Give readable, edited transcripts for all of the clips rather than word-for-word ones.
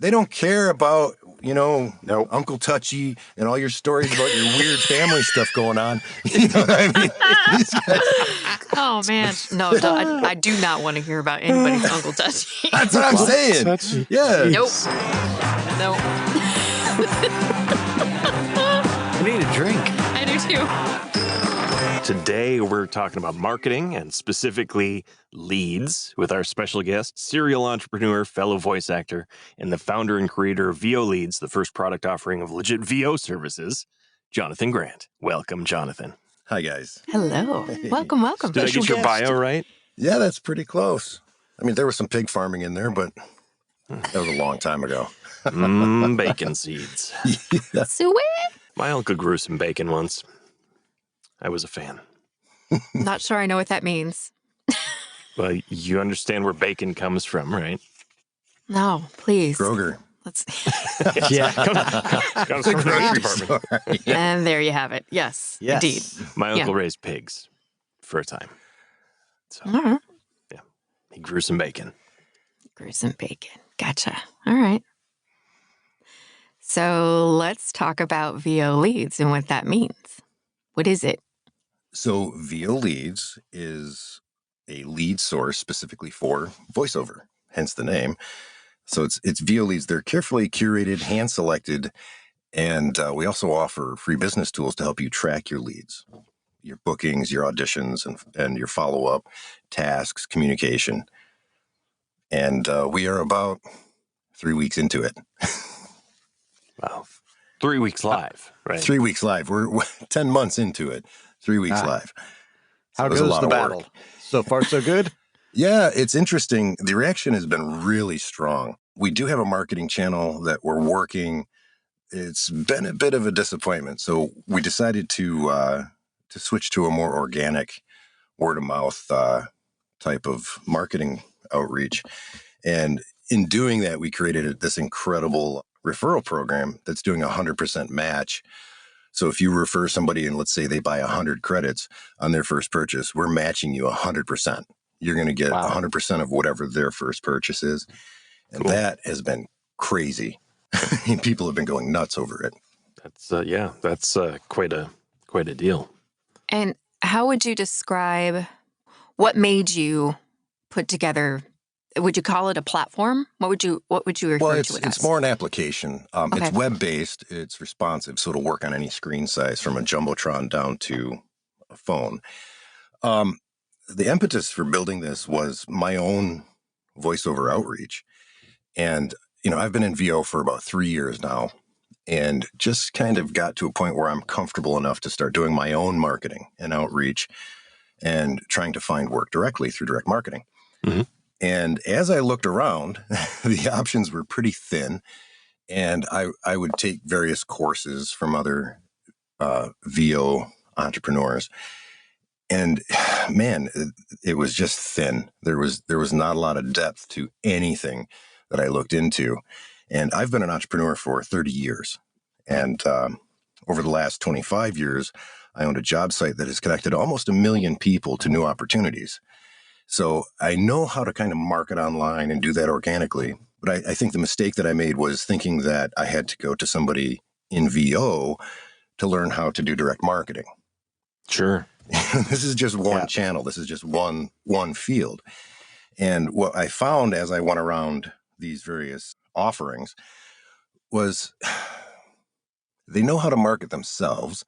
They don't care about, Nope. Uncle Touchy and all your stories about your weird family stuff going on. You know what I mean? These guys, Oh, man. No, I do not want to hear about anybody's Uncle Touchy. that's what I'm saying. Touchy. Yeah. Nope. Nope. I need a drink. I do too. Today, we're talking about marketing and specifically leads with our special guest, serial entrepreneur, fellow voice actor, and the founder and creator of VO Leads, the first product offering of legit VO services, Jonathon Grant. Welcome, Jonathon. Hi, guys. Hello. Hey. Welcome. Did I get your bio right? Yeah, that's pretty close. I mean, there was some pig farming in there, but that was a long time ago. Bacon seeds. Yeah. Sweet. My uncle grew some bacon once. I was a fan. Not sure I know what that means. Well, you understand where bacon comes from, right? No, please. Kroger. Let's. Yeah. Comes from the grocery department. And there you have it. Yes, Yes. indeed. My uncle Yeah. raised pigs for a time. So, All right. he grew some bacon. Gruesome bacon. Gotcha. All right. So let's talk about VO Leads and what that means. What is it? So VO Leads is a lead source specifically for voiceover, hence the name. So it's VO Leads. They're carefully curated, hand-selected, and we also offer free business tools to help you track your leads, your bookings, your auditions, and your follow-up, tasks, communication. And we are about 3 weeks into it. Wow. 3 weeks live, right? 3 weeks live. We're 10 months into it. 3 weeks live. So How there's a goes lot the of battle? work. So far, so good? Yeah, it's interesting. The reaction has been really strong. We do have a marketing channel that we're working. It's been a bit of a disappointment. So we decided to switch to a more organic word of mouth type of marketing outreach. And in doing that, we created this incredible referral program that's doing 100% match. So if you refer somebody and let's say they buy 100 credits on their first purchase, we're matching you 100%. You're going to get 100% of whatever their first purchase is. And Cool. that has been crazy. People have been going nuts over it. That's quite a deal. And how would you describe what made you put together? Would you call it a platform? What would you refer Well, to it's it as? more an application. Okay. It's web-based. It's responsive, so it'll work on any screen size from a Jumbotron down to a phone. The impetus for building this was my own voiceover outreach. And, I've been in VO for about 3 years now and just kind of got to a point where I'm comfortable enough to start doing my own marketing and outreach and trying to find work directly through direct marketing. Mm-hmm. And as I looked around, the options were pretty thin. And I would take various courses from other VO entrepreneurs. And man, it was just thin. There was not a lot of depth to anything that I looked into. And I've been an entrepreneur for 30 years. And over the last 25 years, I owned a job site that has connected almost 1 million people to new opportunities. So I know how to kind of market online and do that organically. But I think the mistake that I made was thinking that I had to go to somebody in VO to learn how to do direct marketing. Sure. This is just one channel. This is just one field. And what I found as I went around these various offerings was they know how to market themselves.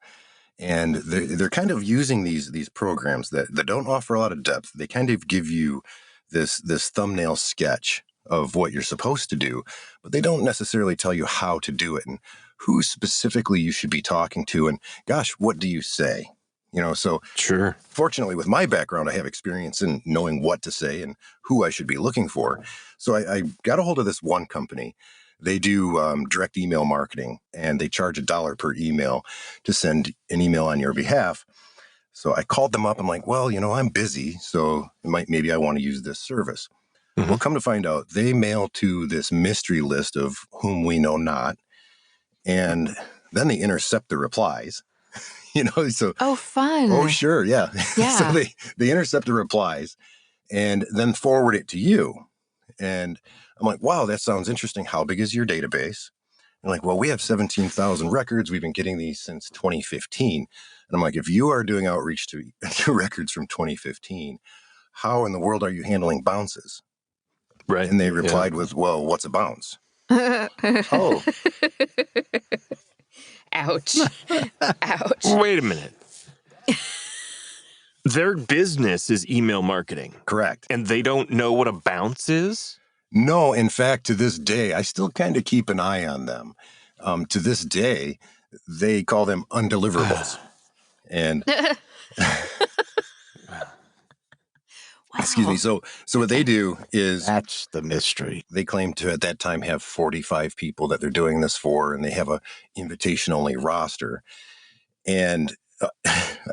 And they're kind of using these programs that don't offer a lot of depth. They kind of give you this thumbnail sketch of what you're supposed to do, but they don't necessarily tell you how to do it and who specifically you should be talking to. And gosh, what do you say? So Sure. Fortunately, with my background, I have experience in knowing what to say and who I should be looking for. So I got a hold of this one company. They do direct email marketing, and they charge $1 per email to send an email on your behalf. So I called them up. I'm like, well, I'm busy, so maybe I want to use this service. Mm-hmm. Well, come to find out, they mail to this mystery list of whom we know not, and then they intercept the replies. So Oh, fun. oh, sure, yeah. Yeah. So they intercept the replies and then forward it to you. And I'm like, wow, that sounds interesting. How big is your database? And like, well, we have 17,000 records. We've been getting these since 2015. And I'm like, if you are doing outreach to records from 2015, how in the world are you handling bounces? Right. And they replied with, well, what's a bounce? Oh, Ouch. Ouch. Wait a minute. Their business is email marketing. Correct. And they don't know what a bounce is? No, in fact, to this day, I still kind of keep an eye on them. To this day, they call them undeliverables. And excuse me. So what they do is that's the mystery. they claim to at that time have 45 people that they're doing this for, and they have a invitation only roster. And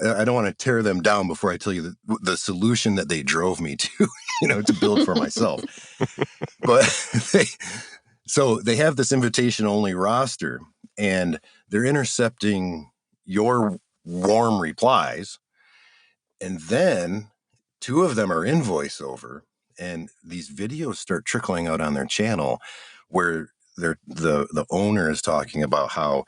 I don't want to tear them down before I tell you the solution that they drove me to, to build for myself. But they have this invitation only roster, and they're intercepting your warm replies. And then 2 of them are in voiceover, and these videos start trickling out on their channel where the owner is talking about how,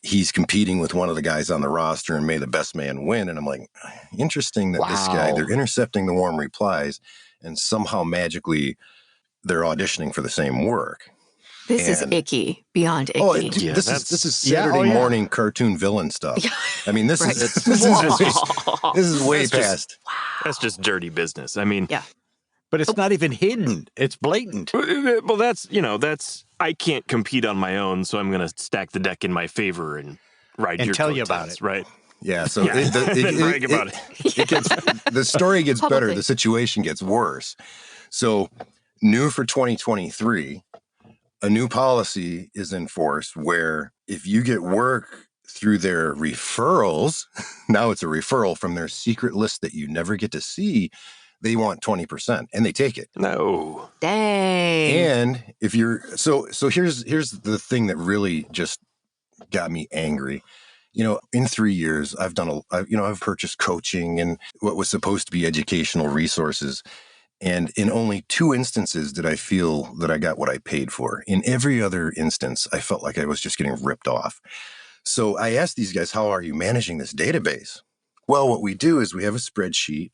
he's competing with one of the guys on the roster and may the best man win. And I'm like, interesting that this guy, they're intercepting the warm replies and somehow magically they're auditioning for the same work. This is icky, beyond icky. Oh, this is Saturday morning cartoon villain stuff. I mean, this is way past. That's just dirty business. I mean, yeah. But it's not even hidden. It's blatant. Well, that's I can't compete on my own, so I'm going to stack the deck in my favor and ride your tell you coattails, about it, right? Yeah. So brag about it. The story gets better. The situation gets worse. So new for 2023, a new policy is in force where if you get work through their referrals, now it's a referral from their secret list that you never get to see, they want 20% and they take it. No. Dang. And if you're so here's the thing that really just got me angry. In 3 years, I've purchased coaching and what was supposed to be educational resources. And in only 2 instances did I feel that I got what I paid for. In every other instance, I felt like I was just getting ripped off. So I asked these guys, how are you managing this database? Well, what we do is we have a spreadsheet.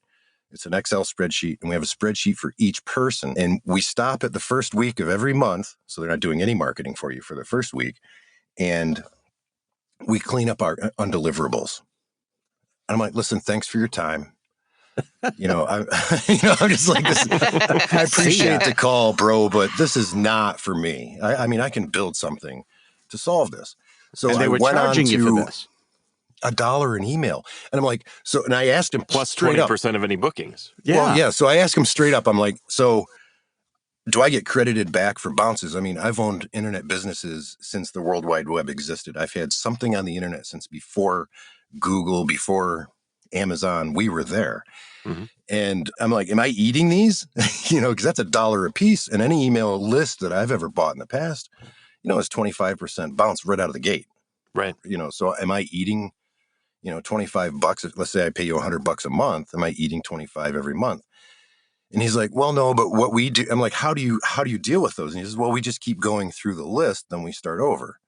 It's an Excel spreadsheet, and we have a spreadsheet for each person. And we stop at the first week of every month. So they're not doing any marketing for you for the first week. And we clean up our undeliverables. And I'm like, listen, thanks for your time. I'm just like this. I appreciate the call, bro, but this is not for me. I mean, I can build something to solve this. So and they were charging you for this. $1 an email. And I'm like, and I asked him plus straight 20% of any bookings. Yeah. Well, yeah. So I asked him straight up, I'm like, so do I get credited back for bounces? I mean, I've owned internet businesses since the World Wide Web existed. I've had something on the internet since before Google, before Amazon. We were there. Mm-hmm. And I'm like, am I eating these? Because that's $1 a piece. And any email list that I've ever bought in the past, is 25% bounce right out of the gate. Right. So am I eating, $25? Let's say I pay you $100 a month. Am I eating 25 every month? And he's like, well, no, but what we do, I'm like, how do you deal with those? And he says, well, we just keep going through the list. Then we start over.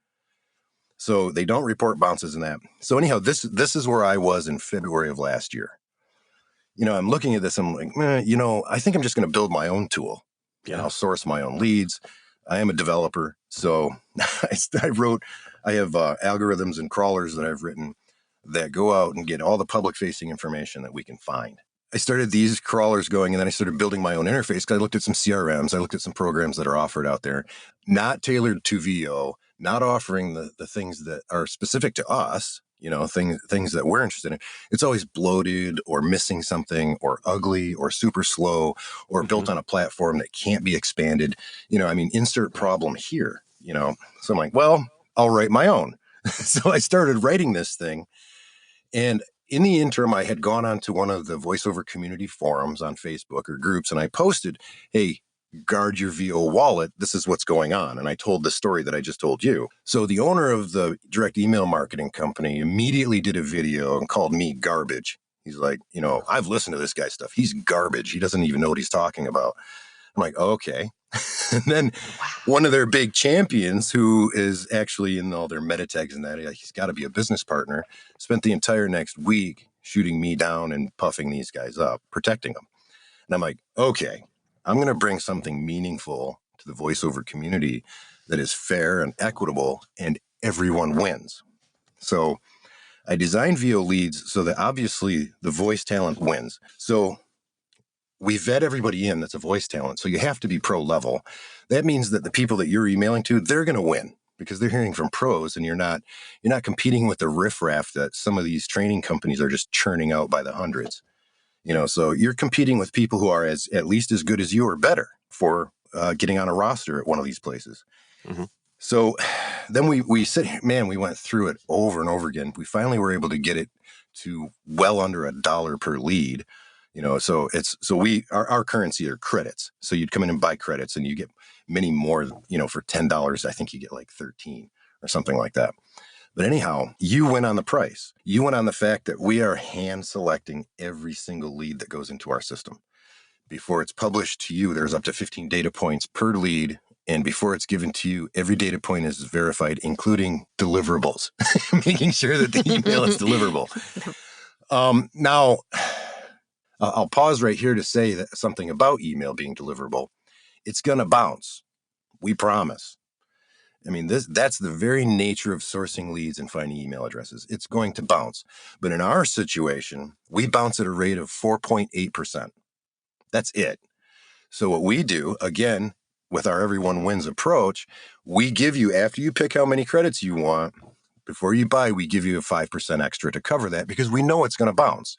So they don't report bounces in that. So anyhow, this is where I was in February of last year. I'm looking at this. I'm like, I think I'm just going to build my own tool. Yeah. And I'll source my own leads. I am a developer. So I have algorithms and crawlers that I've written that go out and get all the public facing information that we can find. I started these crawlers going, and then I started building my own interface because I looked at some CRMs. I looked at some programs that are offered out there, not tailored to VO, not offering the things that are specific to us, things that we're interested in. It's always bloated or missing something or ugly or super slow or built on a platform that can't be expanded. Insert problem here, So I'm like, well, I'll write my own. So I started writing this thing. And in the interim, I had gone on to one of the Voiceover community forums on Facebook or groups, and I posted, hey, guard your VO wallet. This is what's going on. And I told the story that I just told you. So the owner of the direct email marketing company immediately did a video and called me garbage. He's like, I've listened to this guy's stuff. He's garbage. He doesn't even know what he's talking about. I'm like, oh, okay. And then one of their big champions, who is actually in all their meta tags and that, he's got to be a business partner, spent the entire next week shooting me down and puffing these guys up, protecting them. And I'm like, okay, I'm going to bring something meaningful to the voiceover community that is fair and equitable, and everyone wins. So I designed VO leads so that obviously the voice talent wins. So we vet everybody in that's a voice talent. So you have to be pro level. That means that the people that you're emailing to, they're going to win because they're hearing from pros, and you're not competing with the riffraff that some of these training companies are just churning out by the hundreds. So you're competing with people who are at least as good as you or better for getting on a roster at one of these places. Mm-hmm. So then we said, man, we went through it over and over again. We finally were able to get it to well under $1 per lead. So our currency are credits. So you'd come in and buy credits, and you get many more. For $10, I think you get like 13 or something like that. But anyhow, you went on the price. You went on the fact that we are hand selecting every single lead that goes into our system. Before it's published to you, there's up to 15 data points per lead. And before it's given to you, every data point is verified, including deliverables, making sure that the email is deliverable. Now, I'll pause right here to say that something about email being deliverable. It's going to bounce. We promise. I mean, that's the very nature of sourcing leads and finding email addresses. It's going to bounce. But in our situation, we bounce at a rate of 4.8%. That's it. So what we do, again, with our everyone wins approach, we give you, after you pick how many credits you want, before you buy, we give you a 5% extra to cover that, because we know it's going to bounce.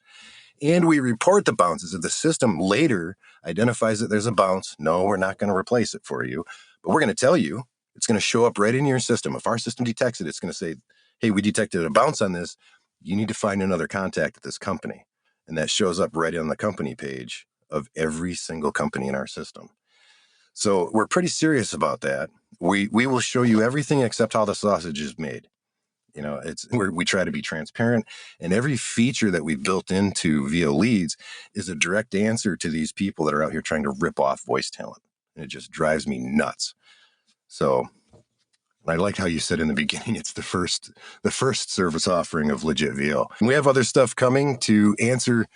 And we report the bounces. If the system later identifies that there's a bounce, no, we're not going to replace it for you, but we're going to tell you. It's going to show up right in your system. If our system detects it, it's going to say, hey, we detected a bounce on this. You need to find another contact at this company. And that shows up right on the company page of every single company in our system. So we're pretty serious about that. We will show you everything except how the sausage is made. We try to be transparent, and every feature that we've built into VO Leads is a direct answer to these people that are out here trying to rip off voice talent. And it just drives me nuts. So I liked how you said in the beginning, it's the first service offering of legit VO. And we have other stuff coming to answer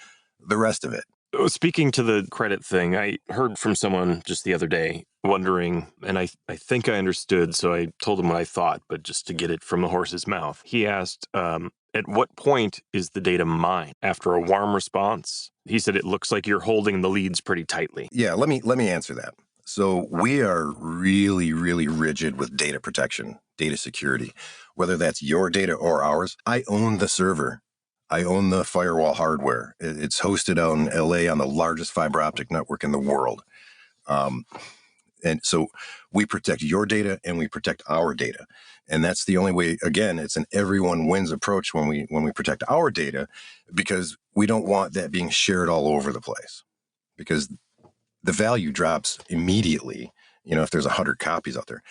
the rest of it. Speaking to the credit thing, I heard from someone just the other day wondering, and I think I understood, so I told him what I thought, but just to get it from the horse's mouth. He asked, at what point is the data mined? After a warm response? He said it looks like you're holding the leads pretty tightly. Yeah, let me answer that. So we are really, really rigid with data protection, data security, whether that's your data or ours. I own the server. I own the firewall hardware. It's hosted out in LA on the largest fiber optic network in the world. And so we protect your data and we protect our data. And that's the only way. Again, it's an everyone wins approach when we protect our data, because we don't want that being shared all over the place, because the value drops immediately, if there's 100 copies out there.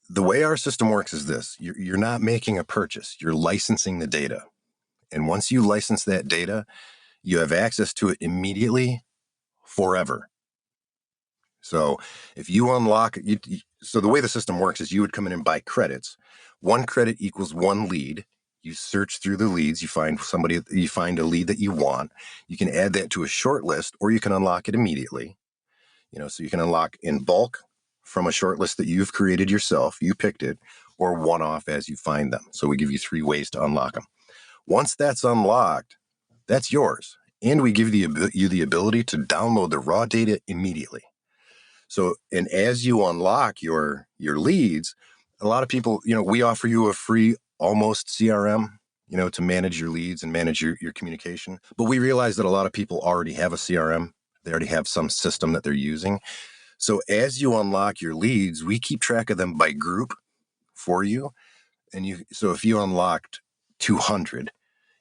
The way our system works is this. You're not making a purchase. You're licensing the data. And once you license that data, you have access to it immediately, forever. So if you unlock, so the way the system works is you would come in and buy credits. 1 credit equals 1 lead. You search through the leads. You find a lead that you want. You can add that to a short list, or you can unlock it immediately. So you can unlock in bulk from a short list that you've created yourself. You picked it, or one-off as you find them. So we give you 3 ways to unlock them. Once that's unlocked, that's yours. And we give you the ability to download the raw data immediately. So, and as you unlock your leads, a lot of people, we offer you a free almost CRM, to manage your leads and manage your communication. But we realize that a lot of people already have a CRM. They already have some system that they're using. So as you unlock your leads, we keep track of them by group for you. So if you unlocked 200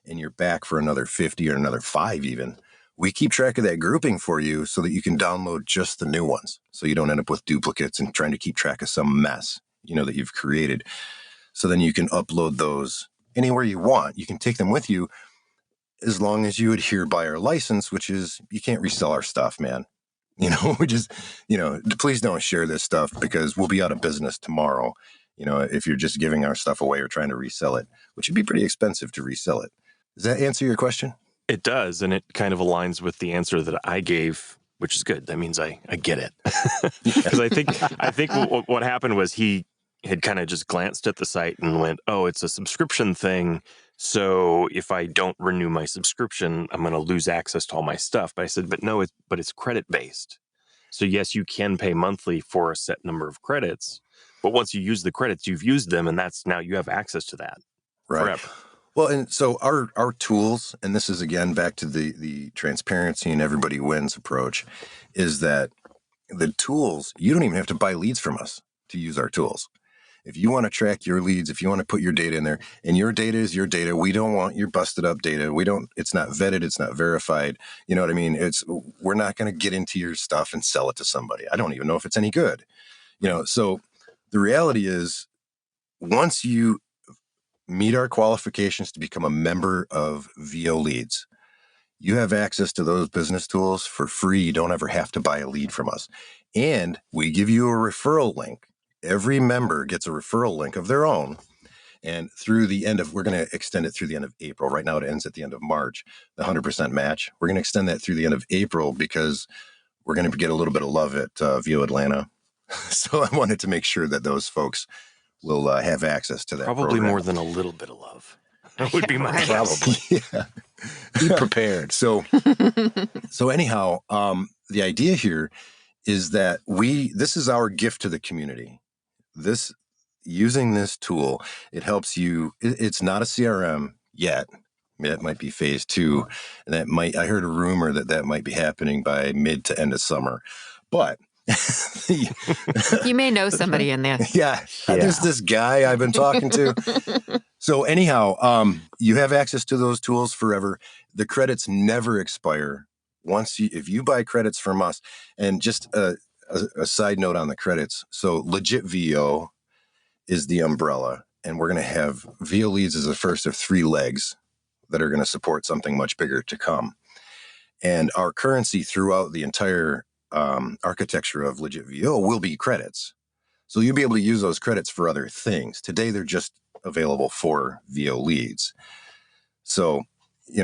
and you're back for another 50 or another 5 even, we keep track of that grouping for you so that you can download just the new ones. So you don't end up with duplicates and trying to keep track of some mess, that you've created. So then you can upload those anywhere you want. You can take them with you as long as you adhere by our license, which is you can't resell our stuff, man. We just, please don't share this stuff because we'll be out of business tomorrow. If you're just giving our stuff away or trying to resell it, which would be pretty expensive to resell it. Does that answer your question? It does, and it kind of aligns with the answer that I gave, which is good. That means I get it. Because I think what happened was he had kind of just glanced at the site and went, "Oh, it's a subscription thing. So if I don't renew my subscription, I'm going to lose access to all my stuff." But I said, "But no, it's credit based. So yes, you can pay monthly for a set number of credits, but once you use the credits, you've used them, and now you have access to that forever." Well, and so our tools, and this is again back to the transparency and everybody wins approach, is that the tools, you don't even have to buy leads from us to use our tools. If you want to track your leads, if you want to put your data in there, and your data is your data, we don't want your busted up data. It's not vetted, it's not verified. You know what I mean? We're not going to get into your stuff and sell it to somebody. I don't even know if it's any good. So the reality is, once you meet our qualifications to become a member of VO Leads, you have access to those business tools for free. You don't ever have to buy a lead from us. And we give you a referral link. Every member gets a referral link of their own. And we're going to extend it through the end of April. Right now it ends at the end of March, the 100% match. We're going to extend that through the end of April because we're going to get a little bit of love at VO Atlanta. So I wanted to make sure that those folks will have access to that. Probably program. more than a little bit of love. That would be my Right. guess. Yeah. Be prepared. So anyhow, the idea here is that this is our gift to the community. Using this tool, it helps you. It's not a CRM yet. That might be phase 2. And I heard a rumor that might be happening by mid to end of summer, but You may know somebody in there. yeah, there's this guy I've been talking to. So anyhow, you have access to those tools forever. The credits never expire. If you buy credits from us, and just a side note on the credits. So Legit VO is the umbrella, and we're going to have VO Leads as the first of 3 legs that are going to support something much bigger to come. And our currency throughout the entire architecture of Legit VO will be credits. So you'll be able to use those credits for other things. Today, they're just available for VO Leads. So, I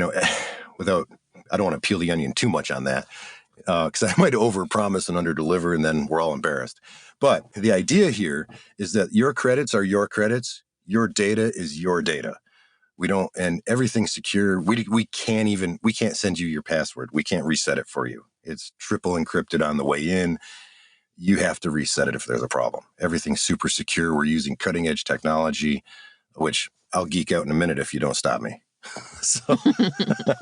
don't want to peel the onion too much on that because I might overpromise and underdeliver, and then we're all embarrassed. But the idea here is that your credits are your credits. Your data is your data. And everything's secure. We can't send you your password. We can't reset it for you. It's triple encrypted on the way in. You have to reset it if there's a problem. Everything's super secure. We're using cutting edge technology, which I'll geek out in a minute if you don't stop me. So,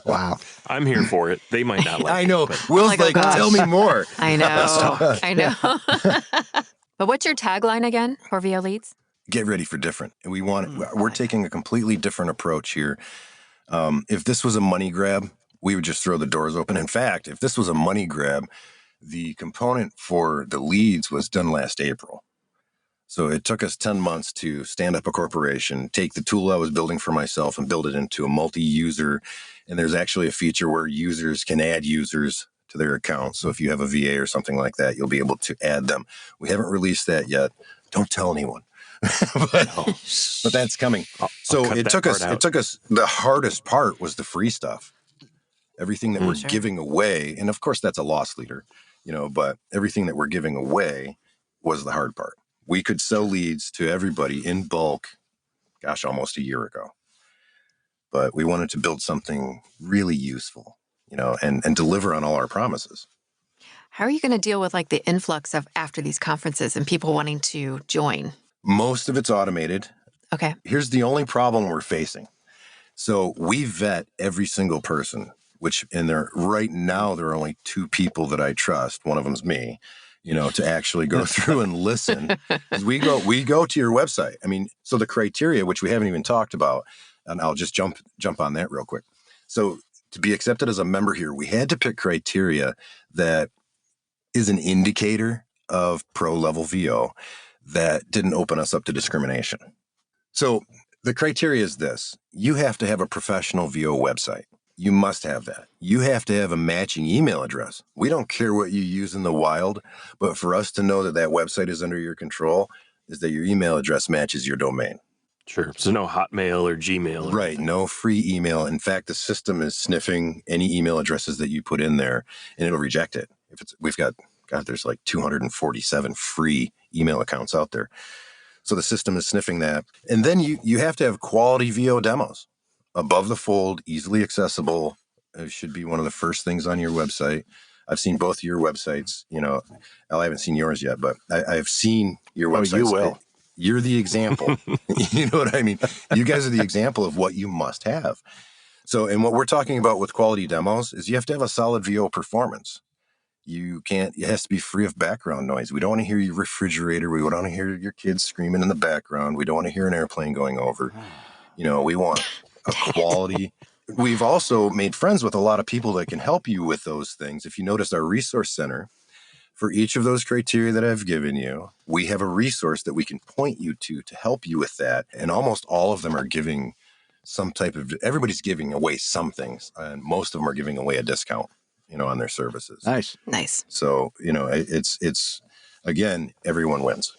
wow. I'm here for it. They might not like I know. it. But Will's tell me more. I know. But what's your tagline again for VO Leads? Get ready for different. And we're taking a completely different approach here. If this was a money grab, we would just throw the doors open. In fact, if this was a money grab, the component for the leads was done last April. So it took us 10 months to stand up a corporation, take the tool I was building for myself and build it into a multi-user. And there's actually a feature where users can add users to their account. So if you have a VA or something like that, you'll be able to add them. We haven't released that yet. Don't tell anyone. but that's coming. It took us, the hardest part was the free stuff. Everything that we're giving away. And of course that's a loss leader, but everything that we're giving away was the hard part. We could sell leads to everybody in bulk, almost a year ago. But we wanted to build something really useful, and deliver on all our promises. How are you going to deal with the influx of after these conferences and people wanting to join? Most of it's automated. Okay. Here's the only problem we're facing. So we vet every single person, right now there are only 2 people that I trust. One of them's me. To actually go through and listen. We go to your website. I mean, so the criteria, which we haven't even talked about, and I'll just jump on that real quick. So to be accepted as a member here, we had to pick criteria that is an indicator of pro level VO that didn't open us up to discrimination. So the criteria is this: you have to have a professional VO website. You must have that. You have to have a matching email address. We don't care what you use in the wild, but for us to know that that website is under your control is that your email address matches your domain. Sure. So no Hotmail or Gmail. Or Right. anything. No free email. In fact, the system is sniffing any email addresses that you put in there and it'll reject it. We've got, God, there's like 247 free email accounts out there. So the system is sniffing that. And then you have to have quality VO demos. Above the fold, easily accessible. It should be one of the first things on your website. I've seen both of your websites. I haven't seen yours yet, but I've seen your websites. Oh, you will. You're the example. You know what I mean? You guys are the example of what you must have. So, and what we're talking about with quality demos is you have to have a solid VO performance. It has to be free of background noise. We don't want to hear your refrigerator. We don't want to hear your kids screaming in the background. We don't want to hear an airplane going over. We want a quality. We've also made friends with a lot of people that can help you with those things. If you notice our resource center, for each of those criteria that I've given you, we have a resource that we can point you to help you with that. And almost all of them are giving everybody's giving away some things, and most of them are giving away a discount, on their services. Nice. So, it's again, everyone wins.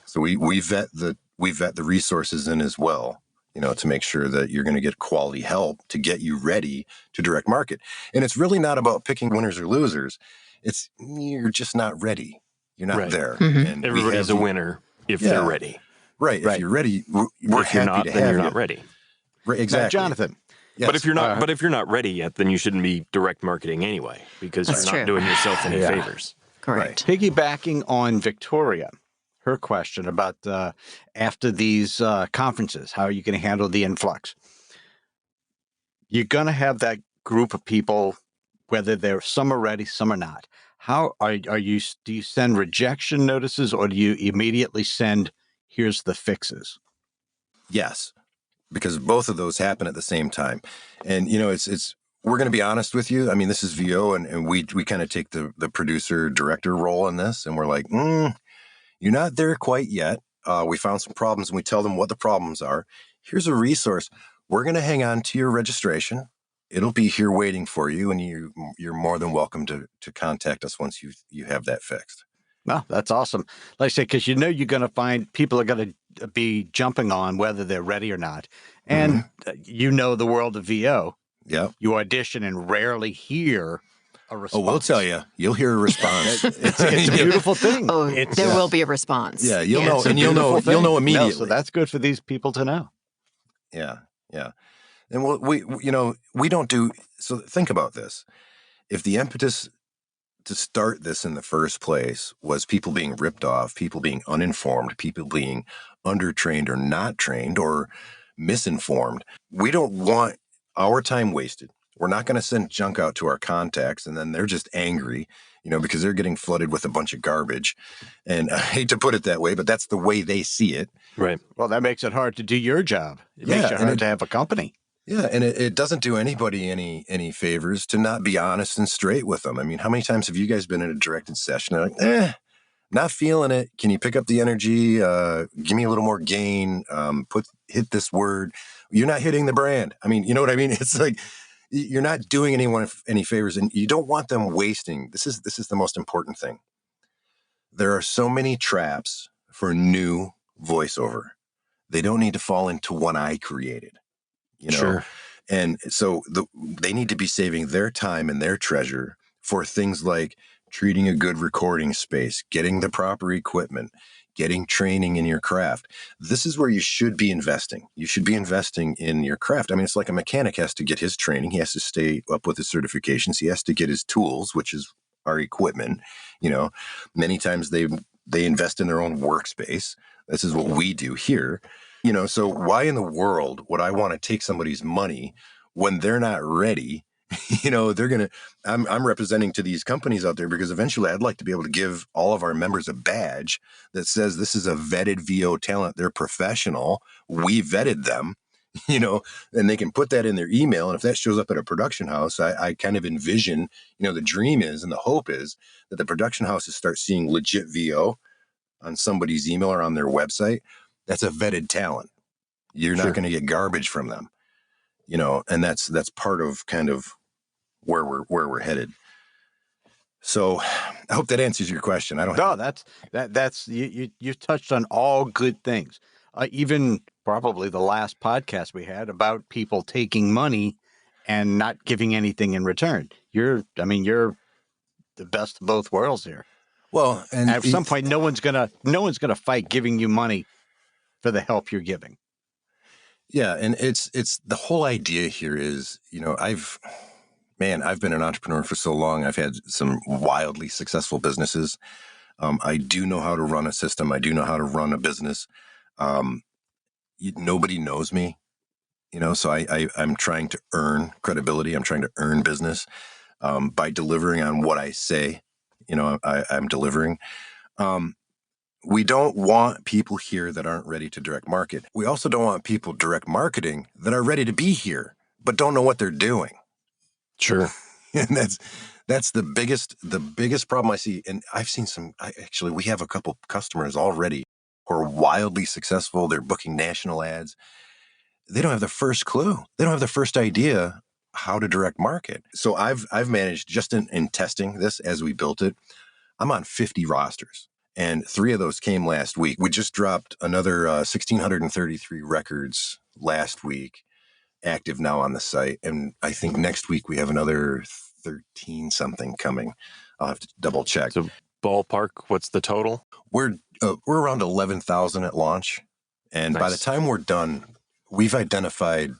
So we vet the resources in as well, to make sure that you're going to get quality help to get you ready to direct market. And it's really not about picking winners or losers. You're just not ready. You're not there. Mm-hmm. And everybody's a winner if they're ready. Right. If you're ready, we're if you're happy not, to then have you're you. not ready. Right, exactly. Now, Jonathan. Yes. But if you're not ready yet, then you shouldn't be direct marketing anyway, because That's you're not true. doing yourself any favors. Correct. Piggybacking on Victoria, her question about after these conferences, how are you going to handle the influx? You're going to have that group of people, whether some are ready, some are not. How do you send rejection notices, or do you immediately send, here's the fixes? Yes, because both of those happen at the same time. And, we're going to be honest with you. I mean, this is VO, and we kind of take the producer director role in this, and we're like, you're not there quite yet. We found some problems, and we tell them what the problems are. Here's a resource. We're going to hang on to your registration. It'll be here waiting for you, and you're more than welcome to contact us once you have that fixed. No, that's awesome. Like I say, because you're going to find people are going to be jumping on whether they're ready or not. And the world of VO. Yeah. You audition and rarely hear a response. Oh, we'll tell you. You'll hear a response. It's a beautiful thing. Oh, there will be a response. Yeah, you'll know, and you'll know immediately. No, so that's good for these people to know. Yeah. And we don't do, so think about this. If the impetus to start this in the first place was people being ripped off, people being uninformed, people being undertrained or not trained or misinformed, we don't want our time wasted. We're not going to send junk out to our contacts and then they're just angry, because they're getting flooded with a bunch of garbage. And I hate to put it that way, but that's the way they see it. Right. Well, that makes it hard to do your job. It makes it hard to have a company. Yeah, and it doesn't do anybody any favors to not be honest and straight with them. I mean, how many times have you guys been in a directed session? They're like, not feeling it. Can you pick up the energy? Give me a little more gain. Hit this word. You're not hitting the brand. I mean, you know what I mean? It's like you're not doing anyone any favors, and you don't want them wasting. This is the most important thing. There are so many traps for new voiceover. They don't need to fall into one I created. Sure. And so they need to be saving their time and their treasure for things like treating a good recording space, getting the proper equipment, getting training in your craft. This is where you should be investing. You should be investing in your craft. I mean, it's like a mechanic has to get his training. He has to stay up with his certifications. He has to get his tools, which is our equipment. Many times they invest in their own workspace. This is what we do here. So why in the world would I want to take somebody's money when they're not ready? I'm representing to these companies out there because eventually I'd like to be able to give all of our members a badge that says this is a vetted VO talent. They're professional. We vetted them, and they can put that in their email. And if that shows up at a production house, I kind of envision, the dream is and the hope is that the production houses start seeing legit VO on somebody's email or on their website. That's a vetted talent. You're not going to get garbage from them. and that's part of kind of where we're headed. So I hope that answers your question. I don't No, that's you touched on all good things. Even probably the last podcast we had about people taking money and not giving anything in return. You're the best of both worlds here. Well, and At some point, no one's gonna fight giving you money for the help you're giving. Yeah, and it's the whole idea here is, I've been an entrepreneur for so long. I've had some wildly successful businesses. I do know how to run a system. I do know how to run a business. Nobody knows me, so I'm trying to earn credibility. I'm trying to earn business by delivering on what I say. I'm delivering. We don't want people here that aren't ready to direct market. We also don't want people direct marketing that are ready to be here, but don't know what they're doing. Sure. And that's the biggest problem I see. And I've seen we have a couple customers already who are wildly successful. They're booking national ads. They don't have the first clue. They don't have the first idea how to direct market. So I've managed, just in testing this as we built it, I'm on 50 rosters. And 3 of those came last week. We just dropped another 1,633 records last week, active now on the site. And I think next week we have another 13 something coming. I'll have to double check. So ballpark, what's the total? We're around 11,000 at launch. And by the Nice. time we're done, we've identified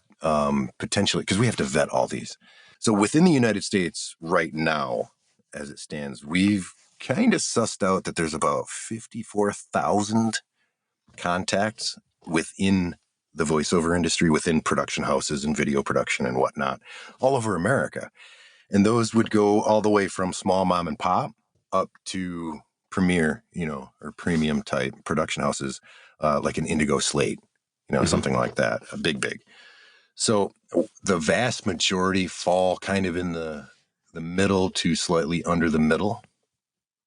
potentially, because we have to vet all these. So within the United States right now, as it stands, we've kind of sussed out that there's about 54,000 contacts within the voiceover industry, within production houses and video production and whatnot, all over America. And those would go all the way from small mom and pop up to premier, or premium type production houses, like an Indigo Slate, something like that, a big. So the vast majority fall kind of in the middle to slightly under the middle.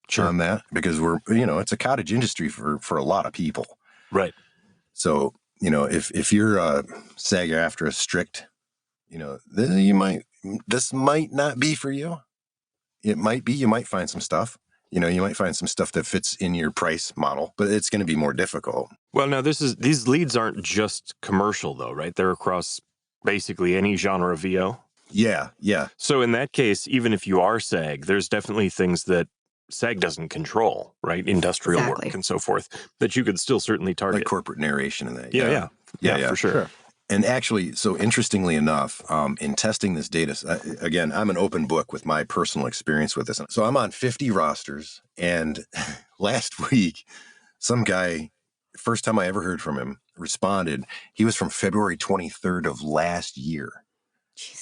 Sure. On that, because it's a cottage industry for a lot of people. Right. So, if you're SAG after a strict, this might not be for you. It might be, you might find some stuff, you might find some stuff that fits in your price model, but it's going to be more difficult. Well, now these leads aren't just commercial though, right? They're across basically any genre of VO. Yeah. So in that case, even if you are SAG, there's definitely things that SAG doesn't control, right? Industrial Exactly. work and so forth that you could still certainly target. Like corporate narration and that. Yeah, for sure. And actually, so interestingly enough, in testing this data, again, I'm an open book with my personal experience with this. So I'm on 50 rosters, and last week, some guy, first time I ever heard from him, responded. He was from February 23rd of last year.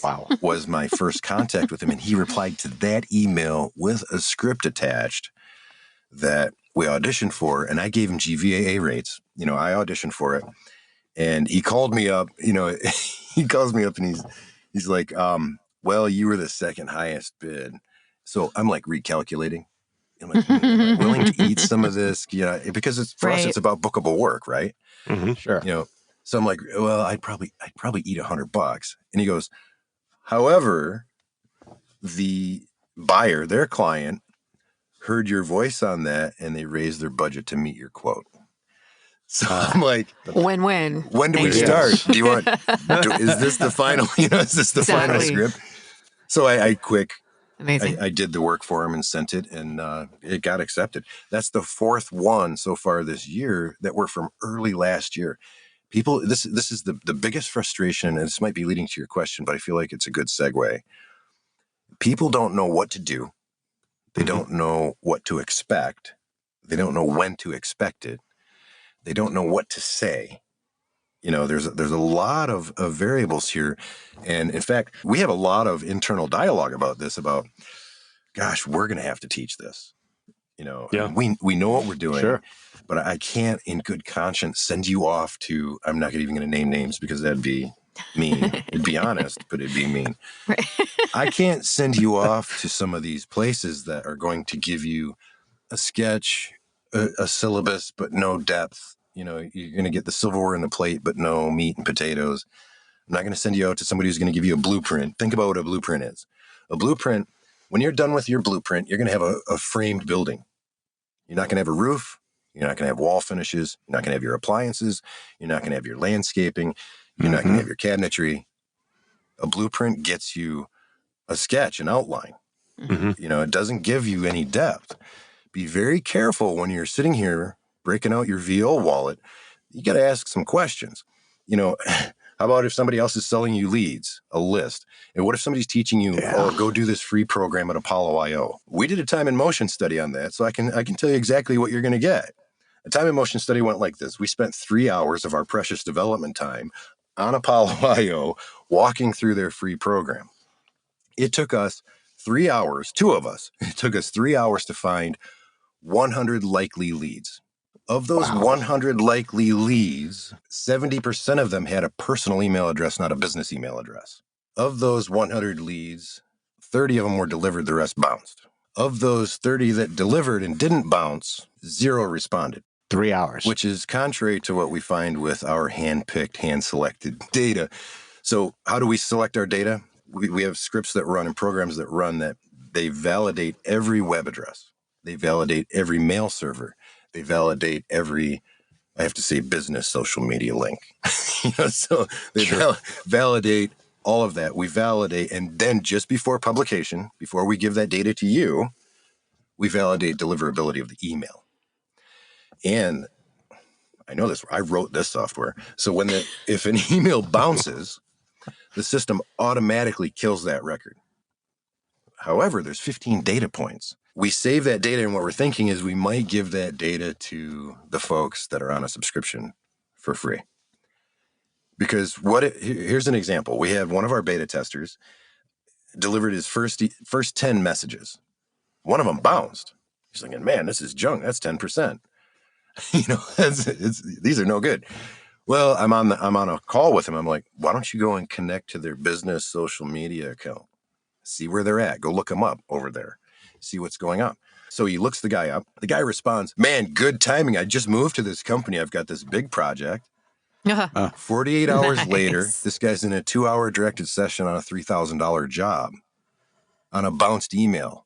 Wow. Was my first contact with him, and he replied to that email with a script attached that we auditioned for, and I gave him GVAA rates. I auditioned for it. And he called me up, he calls me up and he's like, well, you were the second highest bid. So I'm like recalculating. I'm like, am I willing to eat some of this? Because it's for us, it's about bookable work, right? Mm-hmm. Sure. So I'm like, well, I'd probably eat $100. And he goes, however, the buyer, their client, heard your voice on that and they raised their budget to meet your quote. So I'm like, win-win. When do we start? Do you want? Is this the final? Is this the final script? So I Amazing. I did the work for him and sent it, and it got accepted. That's the 4th one so far this year that were from early last year. People, this is the biggest frustration, and this might be leading to your question, but I feel like it's a good segue. People don't know what to do. They don't know what to expect. They don't know when to expect it. They don't know what to say. There's a lot of variables here. And in fact, we have a lot of internal dialogue about this, about, gosh, we're going to have to teach this. Yeah. We know what we're doing, Sure. but I can't in good conscience send you off to, I'm not even going to name names because that'd be mean. It'd be honest, but it'd be mean. Right. I can't send you off to some of these places that are going to give you a sketch, a syllabus, but no depth. You're going to get the silverware and the plate, but no meat and potatoes. I'm not going to send you out to somebody who's going to give you a blueprint. Think about what a blueprint is. A blueprint, when you're done with your blueprint, you're going to have a framed building. You're not going to have a roof. You're not going to have wall finishes. You're not going to have your appliances. You're not going to have your landscaping. You're not going to have your cabinetry. A blueprint gets you a sketch, an outline. It doesn't give you any depth. Be very careful when you're sitting here breaking out your VO wallet. You got to ask some questions. How about if somebody else is selling you leads, a list? And what if somebody's teaching you, go do this free program at Apollo IO? We did a time and motion study on that, so I can tell you exactly what you're going to get. A time and motion study went like this. We spent 3 hours of our precious development time on Apollo IO walking through their free program. It took us 3 hours, two of us, it took us 3 hours to find 100 likely leads. Of those 100 likely leads, 70% of them had a personal email address, not a business email address. Of those 100 leads, 30 of them were delivered, the rest bounced. Of those 30 that delivered and didn't bounce, 0 responded. 3 hours. Which is contrary to what we find with our hand-picked, hand-selected data. So how do we select our data? We have scripts that run and programs that run that they validate every web address. They validate every mail server. They validate every, I have to say, business social media link. So they validate all of that. We validate, and then just before publication, before we give that data to you, we validate deliverability of the email. And I know this, I wrote this software. So if an email bounces, the system automatically kills that record. However, there's 15 data points. We save that data, and what we're thinking is we might give that data to the folks that are on a subscription for free. Because here's an example. We had one of our beta testers delivered his first 10 messages. One of them bounced. He's thinking, man, this is junk. That's 10%. These are no good. Well, I'm on a call with him. I'm like, why don't you go and connect to their business social media account? See where they're at. Go look them up over there. See what's going on. So he looks the guy up. The guy responds, man, good timing. I just moved to this company. I've got this big project. 48 hours later, this guy's in a 2-hour directed session on a $3,000 job on a bounced email.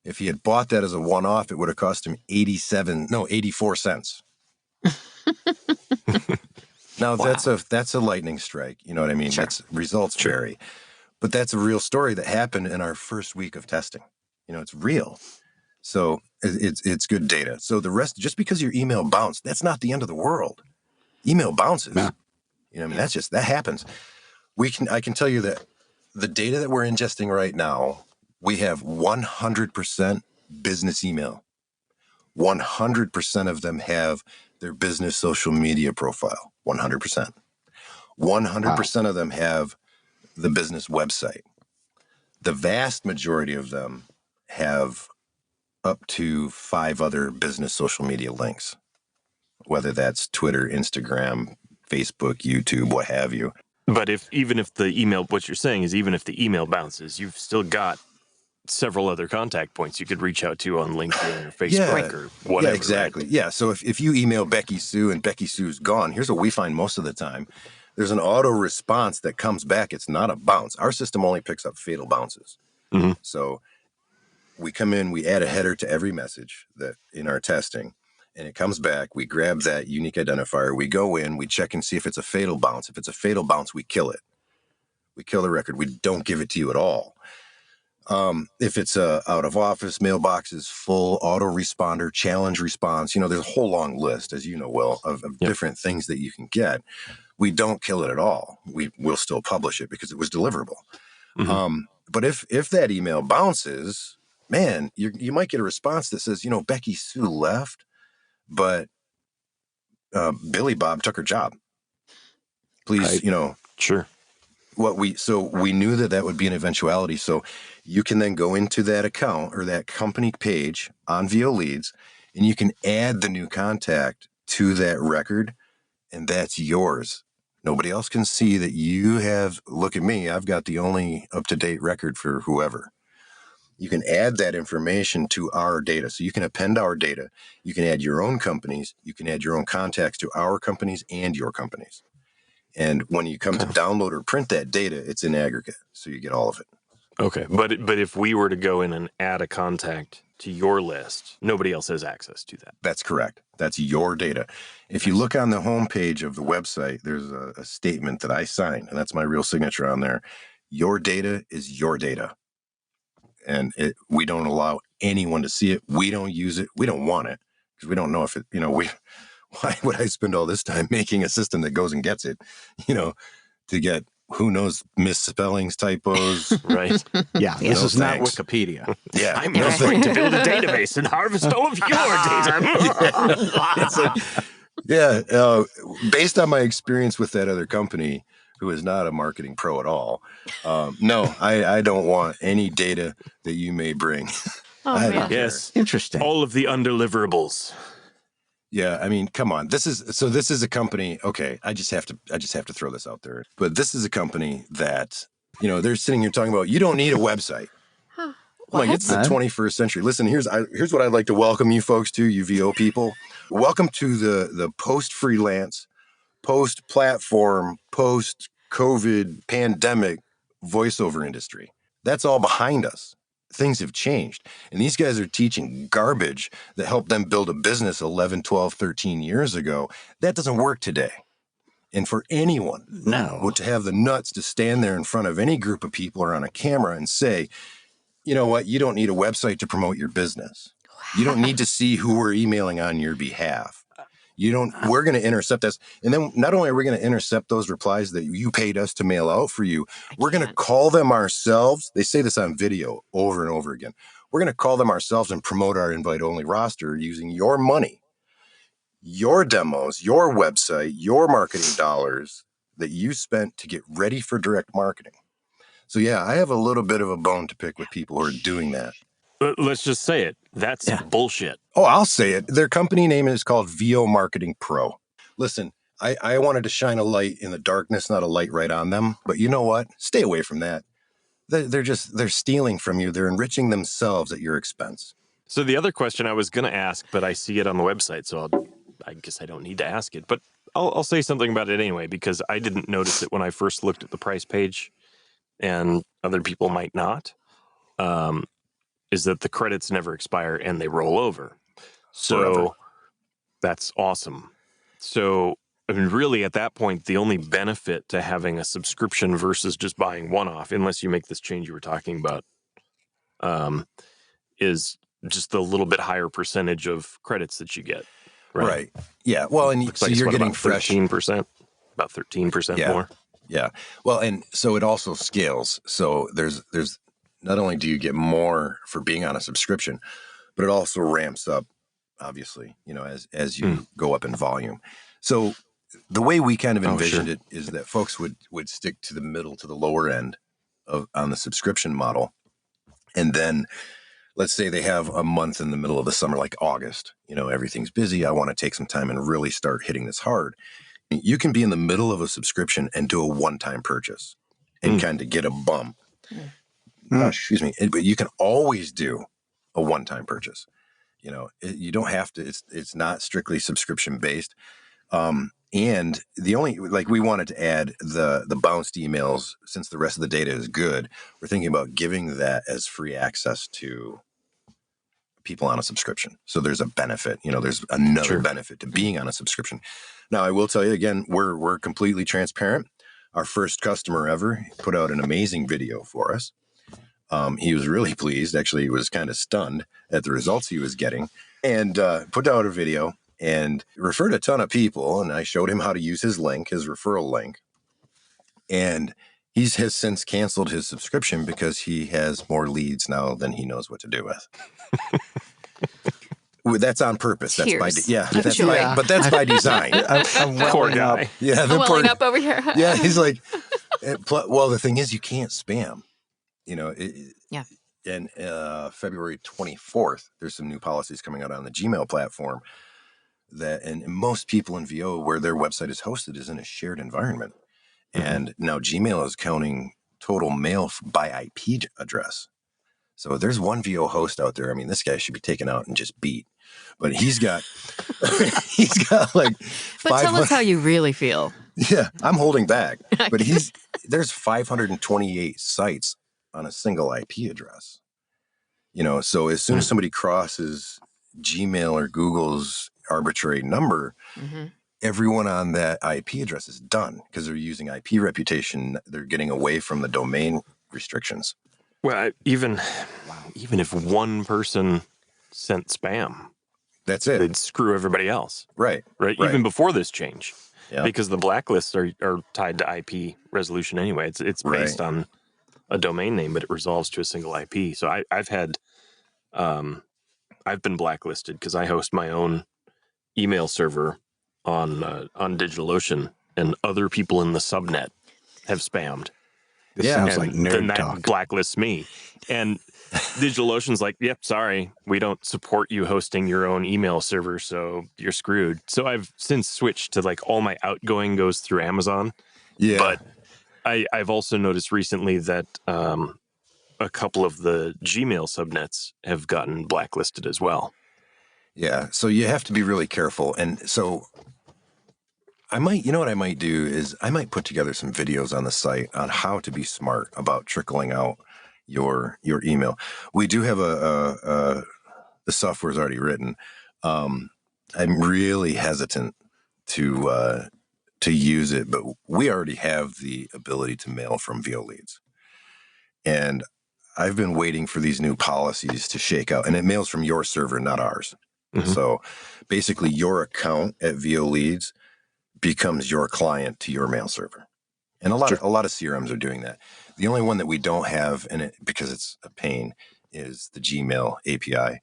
If he had bought that as a one-off, it would have cost him 84 cents. Now, that's a lightning strike. You know what I mean? Sure. Results vary. But that's a real story that happened in our first week of testing. It's real. So it's good data. So the rest, just because your email bounced, that's not the end of the world. Email bounces. Yeah. That happens. I can tell you that the data that we're ingesting right now, we have 100% business email. 100% of them have their business social media profile. 100%. 100% of them have the business website. The vast majority of them have up to 5 other business social media links, whether that's Twitter, Instagram, Facebook, YouTube, what have you. But even if the email bounces, you've still got several other contact points you could reach out to on LinkedIn or Facebook or whatever. Yeah, exactly. Right? Yeah. So if you email Becky Sue and Becky Sue's gone, here's what we find most of the time. There's an auto response that comes back. It's not a bounce. Our system only picks up fatal bounces. Mm-hmm. So we come in, we add a header to every message that in our testing, and it comes back. We grab that unique identifier. We go in, we check and see if it's a fatal bounce. If it's a fatal bounce, we kill it. We kill the record. We don't give it to you at all. If it's out of office, mailboxes, full autoresponder, challenge response, there's a whole long list, as you know well, of different things that you can get. We don't kill it at all. We'll still publish it because it was deliverable. Mm-hmm. But if that email bounces, man, you might get a response that says, Becky Sue left, but Billy Bob took her job. Please, Sure. We knew that would be an eventuality. So you can then go into that account or that company page on VO Leads, and you can add the new contact to that record, and that's yours. Nobody else can see that you have, look at me, I've got the only up-to-date record for whoever. You can add that information to our data. So you can append our data. You can add your own companies. You can add your own contacts to our companies and your companies. And when you come to download or print that data, it's in aggregate. So you get all of it. Okay. But if we were to go in and add a contact to your list, nobody else has access to that. That's correct. That's your data. If you look on the homepage of the website, there's a statement that I sign, and that's my real signature on there. Your data is your data. And we don't allow anyone to see it. We don't use it. We don't want it because we don't know if it, why would I spend all this time making a system that goes and gets it, to get who knows misspellings, typos. Right. Yeah, this is not thanks. Wikipedia. Yeah. I'm just going to build a database and harvest all of your data. Based on my experience with that other company, who is not a marketing pro at all, no, I don't want any data that you may bring. Oh, man. Yes. Interesting. All of the undeliverables. Yeah, I mean, come on. This is a company. Okay, I just have to throw this out there. But this is a company that, they're sitting here talking about, you don't need a website. Huh. Like, it's the 21st century. Listen, here's what I'd like to welcome you folks to, you VO people. Welcome to the post-freelance, post-platform, post-COVID pandemic voiceover industry. That's all behind us. Things have changed. And these guys are teaching garbage that helped them build a business 11, 12, 13 years ago. That doesn't work today. And for anyone to have the nuts to stand there in front of any group of people or on a camera and say, you know what, you don't need a website to promote your business. You don't need to see who we're emailing on your behalf. We're going to intercept this. And then not only are we going to intercept those replies that you paid us to mail out for you, we're going to call them ourselves. They say this on video over and over again. We're going to call them ourselves and promote our invite-only roster using your money, your demos, your website, your marketing dollars that you spent to get ready for direct marketing. So yeah, I have a little bit of a bone to pick with people who are doing that. Let's just say it. That's bullshit. Oh, I'll say it. Their company name is called VO Marketing Pro. Listen, I wanted to shine a light in the darkness, not a light right on them. But you know what? Stay away from that. They're stealing from you. They're enriching themselves at your expense. So the other question I was going to ask, but I see it on the website, so I guess I don't need to ask it. But I'll say something about it anyway, because I didn't notice it when I first looked at the price page, and other people might not. Is that the credits never expire and they roll over. So Forever. That's awesome. So, I mean, really at that point, the only benefit to having a subscription versus just buying one-off, unless you make this change you were talking about, is just the little bit higher percentage of credits that you get. Right. Yeah. Well, and so you're getting fresh. 13%, about 13% more. Yeah. Well, and so it also scales. So there's not only do you get more for being on a subscription, but it also ramps up, obviously, as you go up in volume. So the way we kind of envisioned it is that folks would stick to the middle, to the lower end on the subscription model. And then let's say they have a month in the middle of the summer, like August, everything's busy. I want to take some time and really start hitting this hard. You can be in the middle of a subscription and do a one-time purchase and kind of get a bump. Excuse me. But you can always do a one-time purchase. You don't have to. It's not strictly subscription-based. And the only, we wanted to add the bounced emails, since the rest of the data is good. We're thinking about giving that as free access to people on a subscription. So there's a benefit, there's another benefit to being on a subscription. Now, I will tell you again, we're completely transparent. Our first customer ever put out an amazing video for us. He was really pleased. Actually, he was kind of stunned at the results he was getting, and put out a video and referred a ton of people. And I showed him how to use his link, his referral link. And he has since canceled his subscription because he has more leads now than he knows what to do with. That's on purpose. That's Cheers. but that's by design. I'm Poor guy. Yeah, I'm welling up over here. Yeah, he's like, well, the thing is, you can't spam. And February 24th, there's some new policies coming out on the Gmail platform and most people in VO, where their website is hosted, is in a shared environment. And now Gmail is counting total mail by IP address. So there's one VO host out there. I mean, this guy should be taken out and just beat. but he's got like But tell 500. us how you really feel. Yeah, I'm holding back, but there's 528 sites on a single IP address. So as soon as somebody crosses Gmail or Google's arbitrary number, everyone on that IP address is done because they're using IP reputation. They're getting away from the domain restrictions. Well, even if one person sent spam, that's it. They'd screw everybody else. Right. Even before this change. Yeah. Because the blacklists are tied to IP resolution anyway. It's based on a domain name, but it resolves to a single IP. So I've been blacklisted because I host my own email server on DigitalOcean, and other people in the subnet have spammed. This sounds like nerd then that talk. blacklists me. And DigitalOcean's like, yep, sorry, we don't support you hosting your own email server, so you're screwed. So I've since switched to like all my outgoing goes through Amazon. Yeah. But I've also noticed recently that a couple of the Gmail subnets have gotten blacklisted as well. Yeah. So you have to be really careful. And so what I might do is I might put together some videos on the site on how to be smart about trickling out your email. We do have the software's already written. I'm really hesitant to use it, but we already have the ability to mail from VO leads. And I've been waiting for these new policies to shake out, and it mails from your server, not ours. Mm-hmm. So basically your account at VO leads becomes your client to your mail server. And a lot of CRMs are doing that. The only one that we don't have in it, because it's a pain, is the Gmail API.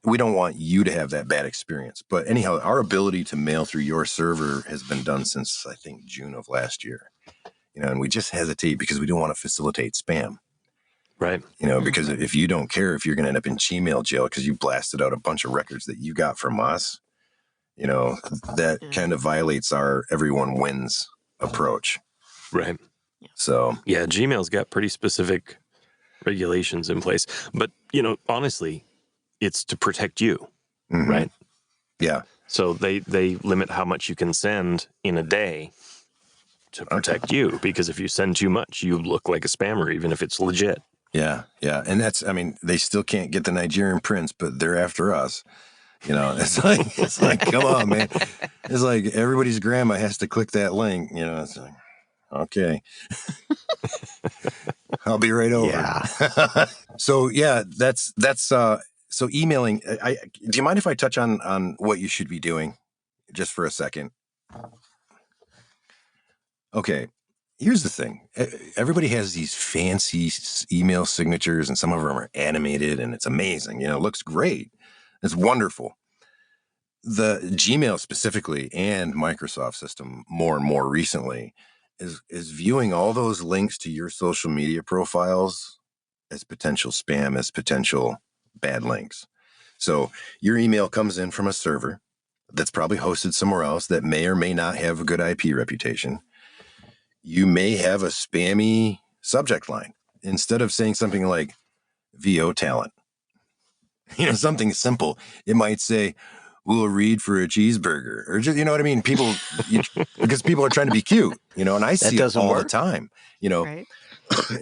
We don't want you to have that bad experience. But anyhow, our ability to mail through your server has been done since, I think, June of last year. And we just hesitate because we don't want to facilitate spam. Right. Because if you don't care if you're going to end up in Gmail jail because you blasted out a bunch of records that you got from us, that kind of violates our everyone wins approach. Right. So, yeah, Gmail's got pretty specific regulations in place. But, honestly, it's to protect you, right? Yeah. So they limit how much you can send in a day to protect you, because if you send too much, you look like a spammer, even if it's legit. Yeah. Yeah. And they still can't get the Nigerian prince, but they're after us. It's like, come on, man. It's like everybody's grandma has to click that link. It's like, okay, I'll be right over. Yeah. So yeah, that's so emailing. Do you mind if I touch on what you should be doing just for a second? Okay. Here's the thing. Everybody has these fancy email signatures, and some of them are animated, and it's amazing. It looks great. It's wonderful. The Gmail specifically and Microsoft system more and more recently is viewing all those links to your social media profiles as potential spam, as potential bad links. So your email comes in from a server that's probably hosted somewhere else that may or may not have a good IP reputation. You may have a spammy subject line. Instead of saying something like VO talent, something simple, it might say, we'll read for a cheeseburger, or just, what I mean? People, because people are trying to be cute, and I see it all the time, Right.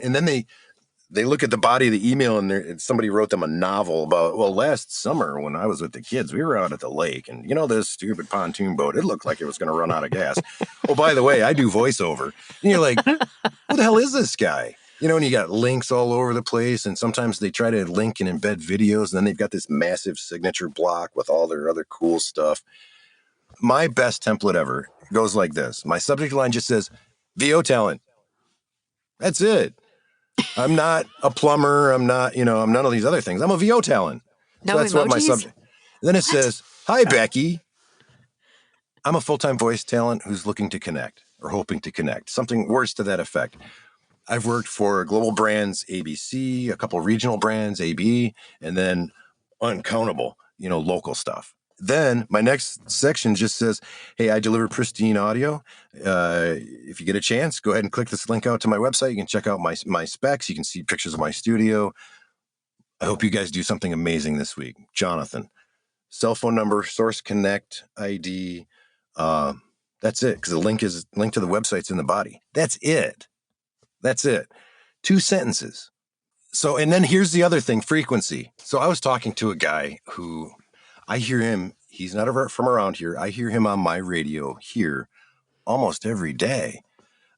And then they look at the body of the email, and somebody wrote them a novel about, well, last summer when I was with the kids, we were out at the lake, and this stupid pontoon boat, it looked like it was going to run out of gas. Oh, by the way, I do voiceover. And you're like, who the hell is this guy? And you got links all over the place, and sometimes they try to link and embed videos, and then they've got this massive signature block with all their other cool stuff. My best template ever goes like this. My subject line just says, VO talent. That's it. I'm not a plumber. I'm not, I'm none of these other things. I'm a VO talent. No so that's emojis? what my subject. Then it says, hi, Becky. I'm a full-time voice talent who's looking to connect or hoping to connect. Something words to that effect. I've worked for global brands, ABC, a couple regional brands, AB, and then uncountable, local stuff. Then my next section just says, hey, I deliver pristine audio. If you get a chance, go ahead and click this link out to my website. You can check out my specs. You can see pictures of my studio. I hope you guys do something amazing this week. Jonathon. cell phone number, source connect ID. That's it, because the link to the website's in the body. That's it. 2 sentences. So, and then here's the other thing, frequency. So I was talking to a guy who I hear him, he's not from around here. I hear him on my radio here almost every day.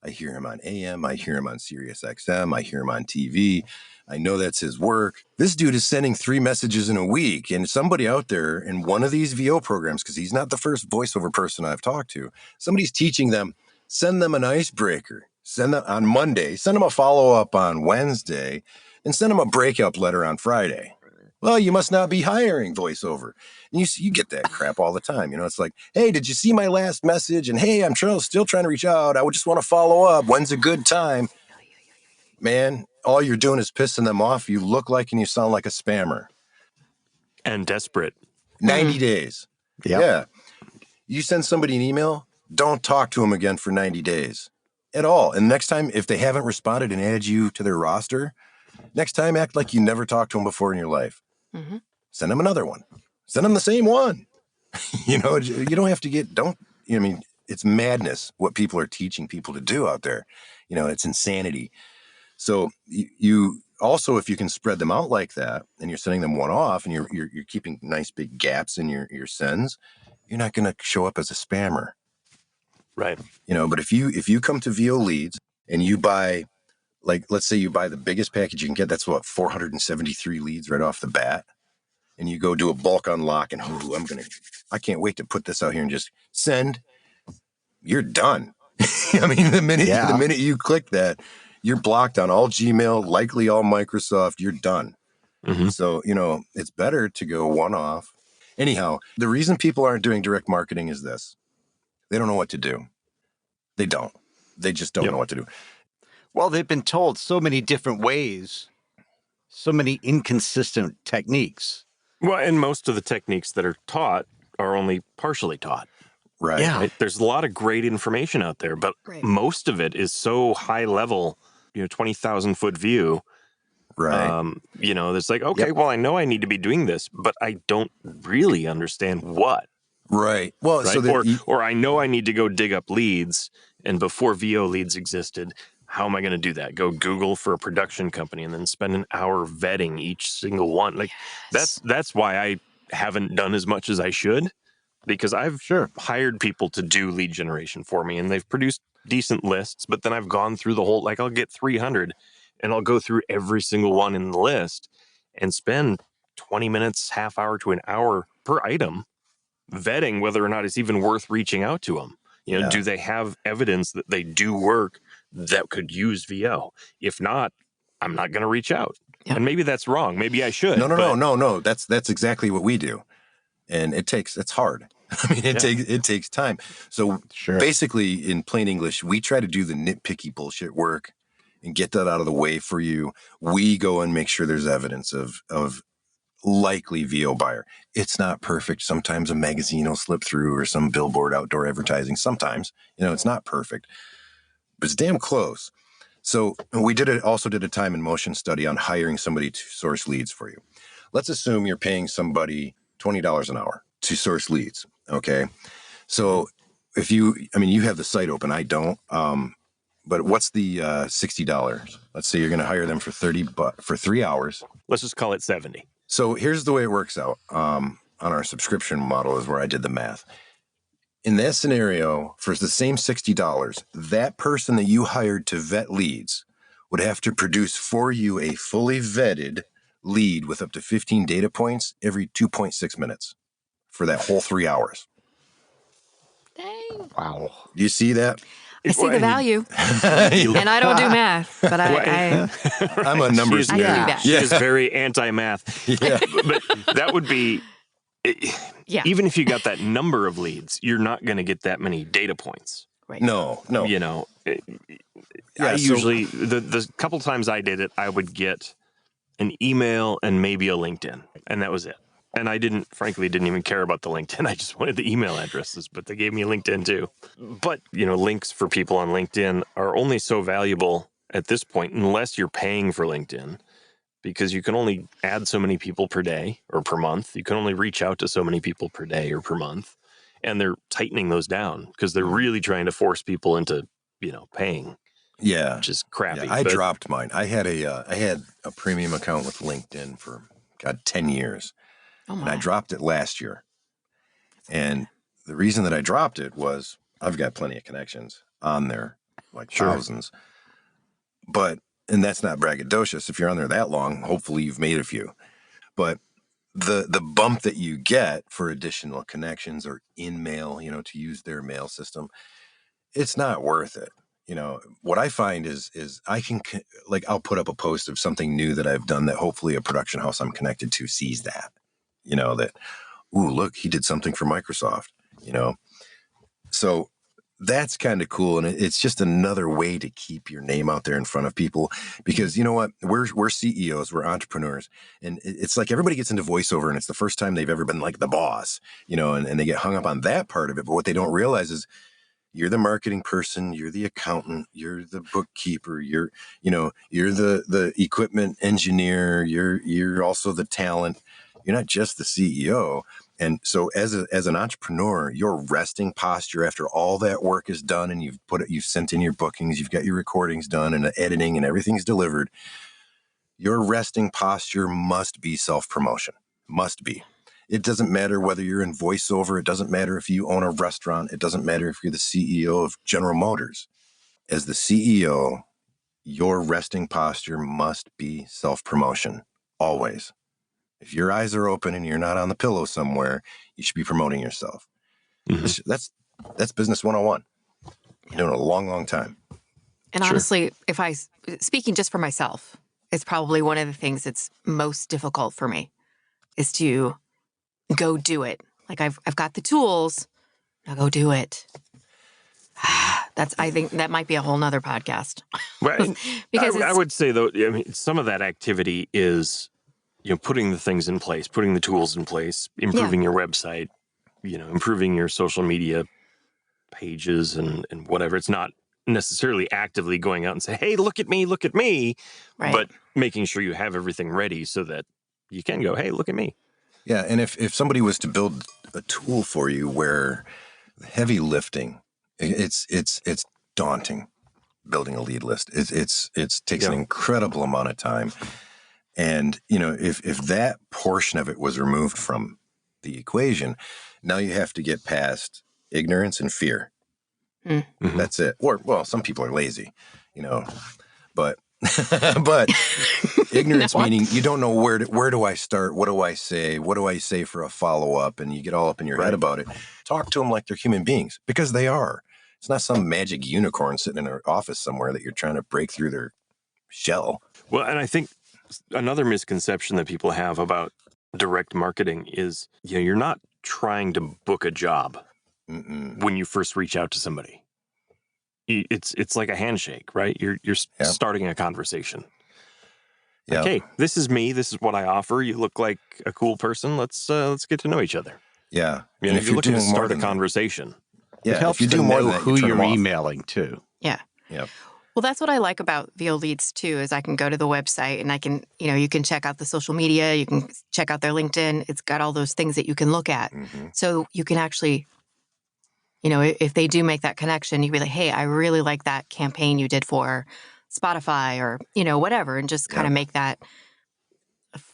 I hear him on AM. I hear him on Sirius XM. I hear him on TV. I know that's his work. This dude is sending 3 messages in a week. And somebody out there in one of these VO programs, because he's not the first voiceover person I've talked to, somebody's teaching them, send them an icebreaker. Send them on Monday, send them a follow-up on Wednesday, and send them a breakup letter on Friday. Well, you must not be hiring voiceover. And you get that crap all the time. It's like, hey, did you see my last message? And hey, I'm still trying to reach out. I would just want to follow up. When's a good time? Man, all you're doing is pissing them off. You look like and you sound like a spammer. And desperate. 90 days. Yep. Yeah. You send somebody an email, don't talk to them again for 90 days at all. And next time, if they haven't responded and added you to their roster, next time act like you never talked to them before in your life. Mm-hmm. Send them another one. Send them the same one. You don't have to it's madness what people are teaching people to do out there. It's insanity. So you also, if you can spread them out like that and you're sending them one off and you're keeping nice big gaps in your sends, you're not going to show up as a spammer. Right. But if you come to VO Leads and you buy, like, let's say you buy the biggest package you can get, that's what, 473 leads right off the bat. And you go do a bulk unlock and I can't wait to put this out here and just send, you're done. The minute you click that, you're blocked on all Gmail, likely all Microsoft, you're done. Mm-hmm. So, it's better to go one off. Anyhow, the reason people aren't doing direct marketing is this. They don't know what to do. They don't. They just don't know what to do. Well, they've been told so many different ways, so many inconsistent techniques. Well, and most of the techniques that are taught are only partially taught. Right. Yeah. Right? There's a lot of great information out there, but most of it is so high level, 20,000 foot view. Right. It's like, okay, well, I know I need to be doing this, but I don't really understand what. Right. Well, right? so or I know I need to go dig up leads, and before VO Leads existed, how am I going to do that? Go Google for a production company and then spend an hour vetting each single one. Like that's why I haven't done as much as I should, because I've hired people to do lead generation for me and they've produced decent lists, but then I've gone through the whole, like I'll get 300 and I'll go through every single one in the list and spend 20 minutes, half hour to an hour per item vetting whether or not it's even worth reaching out to them. Do they have evidence that they do work that could use VO? If not, I'm not going to reach out. Yeah. And maybe that's wrong. Maybe I should. No. That's exactly what we do. And it's hard. It takes time. So basically, in plain English, we try to do the nitpicky bullshit work and get that out of the way for you. We go and make sure there's evidence of likely VO buyer. It's not perfect. Sometimes a magazine will slip through or some billboard outdoor advertising. Sometimes, it's not perfect, but it's damn close. So we also did a time and motion study on hiring somebody to source leads for you. Let's assume you're paying somebody $20 an hour to source leads. Okay. So if you have the site open, I don't, but what's the $60? Let's say you're going to hire them for for 3 hours. Let's just call it 70. So here's the way it works out. On our subscription model is where I did the math. In that scenario, for the same $60, that person that you hired to vet leads would have to produce for you a fully vetted lead with up to 15 data points every 2.6 minutes for that whole 3 hours. Dang. Wow. Do you see that? I see the value. And I don't do math, but I'm a numbers nerd. She is very anti-math. Yeah. But that would be, even if you got that number of leads, you're not going to get that many data points. Right. No. I usually, the couple times I did it, I would get an email and maybe a LinkedIn, and that was it. And I frankly didn't even care about the LinkedIn. I just wanted the email addresses, but they gave me a LinkedIn too. But, links for people on LinkedIn are only so valuable at this point, unless you're paying for LinkedIn, because you can only add so many people per day or per month. You can only reach out to so many people per day or per month. And they're tightening those down because they're really trying to force people into, paying. Yeah. Which is crappy. Yeah, I dropped mine. I had a premium account with LinkedIn for 10 years. Oh And I my. dropped it last year. And the reason that I dropped it was I've got plenty of connections on there, like thousands. And that's not braggadocious. If you're on there that long, hopefully you've made a few. But the bump that you get for additional connections or in mail, to use their mail system, it's not worth it. What I find is I can, I'll put up a post of something new that I've done that hopefully a production house I'm connected to sees that, that, ooh, look, he did something for Microsoft, So that's kind of cool. And it's just another way to keep your name out there in front of people, because you know what, we're CEOs, we're entrepreneurs, and it's like everybody gets into voiceover and it's the first time they've ever been like the boss, and they get hung up on that part of it. But what they don't realize is you're the marketing person, you're the accountant, you're the bookkeeper, you're the equipment engineer, you're also the talent. You're not just the CEO. And so as an entrepreneur, your resting posture after all that work is done and you've sent in your bookings, you've got your recordings done and the editing and everything's delivered, your resting posture must be self-promotion. Must be. It doesn't matter whether you're in voiceover. It doesn't matter if you own a restaurant. It doesn't matter if you're the CEO of General Motors. As the CEO, your resting posture must be self-promotion. Always. If your eyes are open and you're not on the pillow somewhere, you should be promoting yourself. Mm-hmm. That's business 101. Been doing it a long, long time. And honestly, speaking just for myself, it's probably one of the things that's most difficult for me is to go do it. Like I've got the tools, now go do it. I think that might be a whole nother podcast. Right. Because I would say though, some of that activity is, putting the things in place, putting the tools in place, improving your website, improving your social media pages and whatever. It's not necessarily actively going out and say, hey, look at me, right. But making sure you have everything ready so that you can go, hey, look at me. Yeah. And if somebody was to build a tool for you where the heavy lifting, it's daunting building a lead list. It takes an incredible amount of time. And, if that portion of it was removed from the equation, now you have to get past ignorance and fear. Mm-hmm. That's it. Or, well, some people are lazy, but ignorance meaning you don't know where do I start? What do I say? What do I say for a follow-up? And you get all up in your head about it. Talk to them like they're human beings, because they are. It's not some magic unicorn sitting in an office somewhere that you're trying to break through their shell. Well, and I think another misconception that people have about direct marketing is, you're not trying to book a job when you first reach out to somebody. It's like a handshake, right? You're starting a conversation. Like, hey, this is me. This is what I offer. You look like a cool person. Let's get to know each other. Yeah. And if you're looking to start a conversation, it helps you to know who you're emailing to. Yeah. Yep. Well, that's what I like about VO Leads too, is I can go to the website and I can, you can check out the social media, you can check out their LinkedIn. It's got all those things that you can look at. Mm-hmm. So you can actually, if they do make that connection, you'd be like, hey, I really like that campaign you did for Spotify or, whatever, and just kind of make that,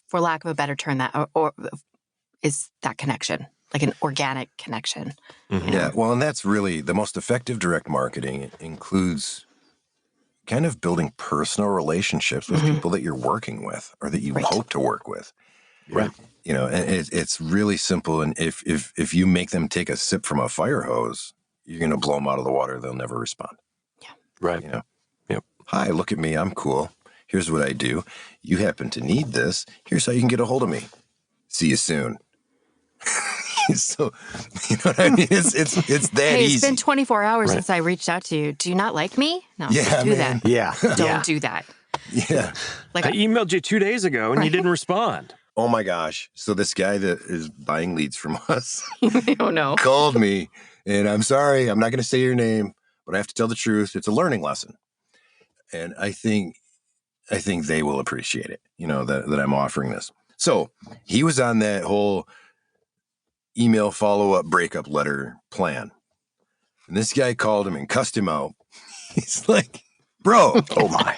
for lack of a better term, that or is that connection, like an organic connection. Mm-hmm. Yeah. Well, and that's really the most effective direct marketing. It includes kind of building personal relationships with people that you're working with or that you hope to work with. Right. And it's really simple. And if you make them take a sip from a fire hose, you're going to blow them out of the water. They'll never respond. Yeah. Right. Yep. Hi, look at me. I'm cool. Here's what I do. You happen to need this. Here's how you can get a hold of me. See you soon. So, you know what I mean? It's that easy. It's been 24 hours since I reached out to you. Do you not like me? No, don't do that. Yeah. Don't do that. Yeah. Like I emailed you 2 days ago and you didn't respond. Oh my gosh. So this guy that is buying leads from us called me, and I'm sorry, I'm not going to say your name, but I have to tell the truth. It's a learning lesson. And I think I think they will appreciate it, that I'm offering this. So he was on that whole email follow-up breakup letter plan. And this guy called him and cussed him out. He's like, bro, Oh my.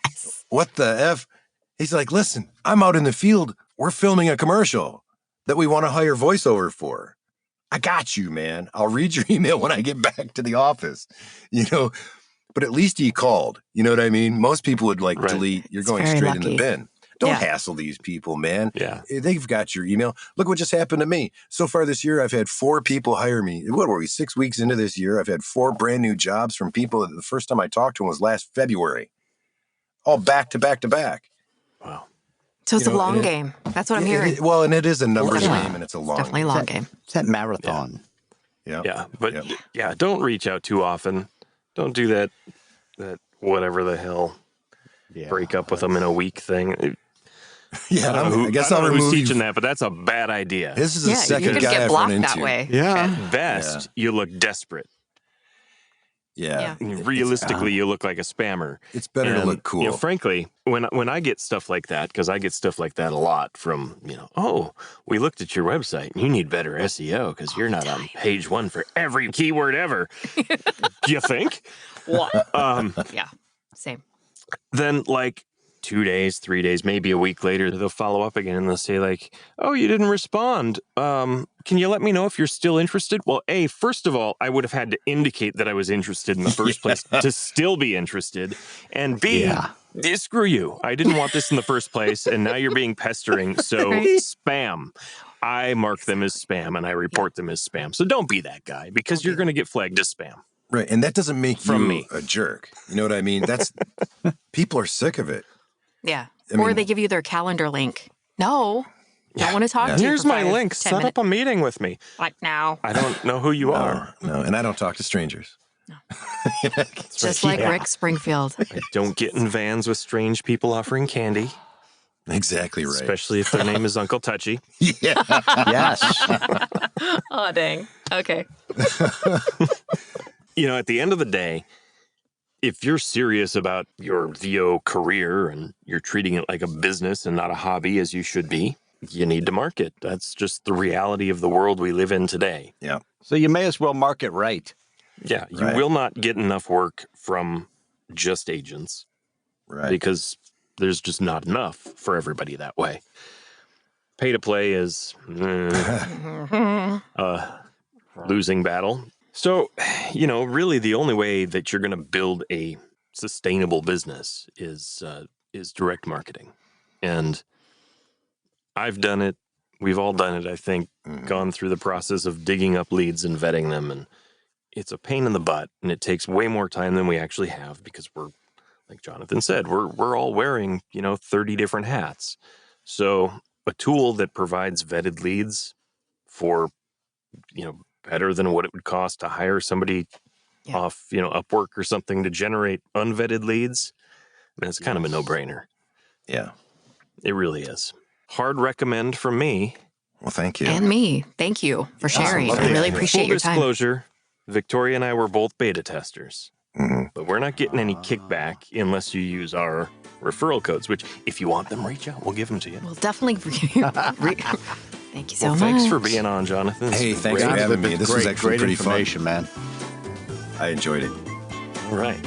Yes. what the F? He's like, listen, I'm out in the field. We're filming a commercial that we want to hire voiceover for. I got you, man. I'll read your email when I get back to the office, but at least he called. You know what I mean? Most people would delete. You're It's going very straight in lucky. the bin. Don't Yeah. hassle these people, man. Yeah. They've got your email. Look what just happened to me. So far this year, I've had 4 people hire me. What were we, 6 weeks into this year? I've had 4 brand new jobs from people that the first time I talked to them was last February. All back to back to back. Wow. So it's a long game. That's what I'm hearing. And it is a numbers Definitely. game, and it's a long Definitely a game. long game. It's that marathon. Yeah. Yeah. But don't reach out too often. Don't do that whatever the hell break up with them in a week thing. Yeah, I guess I'll remove remove who's teaching that, but that's a bad idea. This is the You second could guy get I've blocked run that into. way. Yeah. At best, you look desperate. Yeah. Realistically, you look like a spammer. It's better to And, look cool. Frankly, when I get stuff like that, because I get stuff like that a lot from, we looked at your website and you need better SEO because you're not on page 1 for every keyword ever. Do you think? What? Yeah. Same. Then 2 days, 3 days, maybe a week later, they'll follow up again and they'll say oh, you didn't respond. Can you let me know if you're still interested? Well, A, first of all, I would have had to indicate that I was interested in the first place to still be interested. And B, screw you. I didn't want this in the first place. And now you're being pestering. So spam. I mark them as spam and I report them as spam. So don't be that guy because you're going to get flagged as spam. Right. And that doesn't make From you me. a jerk. You know what I mean? People are sick of it. Yeah. I mean- they give you their calendar link. No. Don't want to talk to you. Here's for my 5, link. 10 Set minutes. up a meeting with me. Like now. I don't know who you are. No, and I don't talk to strangers. Just like Rick Springfield. I don't get in vans with strange people offering candy, Exactly right. especially if their name is Uncle Touchy. Yeah. Yes. Oh, dang. Okay. At the end of the day, if you're serious about your VO career and you're treating it like a business and not a hobby as you should be, you need to market. That's just the reality of the world we live in today. Yeah. So you may as well market right. Yeah, you Right. will not get enough work from just agents Right. because there's just not enough for everybody that way. Pay to play is a losing battle. So, really the only way that you're going to build a sustainable business is direct marketing. And I've done it. We've all done it, I think, gone through the process of digging up leads and vetting them. And it's a pain in the butt, and it takes way more time than we actually have because we're, like Jonathan said, we're all wearing, 30 different hats. So a tool that provides vetted leads for, better than what it would cost to hire somebody off, Upwork or something to generate unvetted leads, it's kind of a no-brainer. Yeah. It really is. Hard recommend from me. Well, thank you. And me. Thank you for sharing. love I it. really Full appreciate Full your time. disclosure, Victoria and I were both beta testers, Mhm. but we're not getting any kickback unless you use our referral codes, which if you want them, reach out. We'll give them to you. We'll definitely. Thank you so Well, much. thanks for being on, Jonathan. Hey, It's thanks great. for having me. This was actually great pretty fun. information, man. I enjoyed it. All right.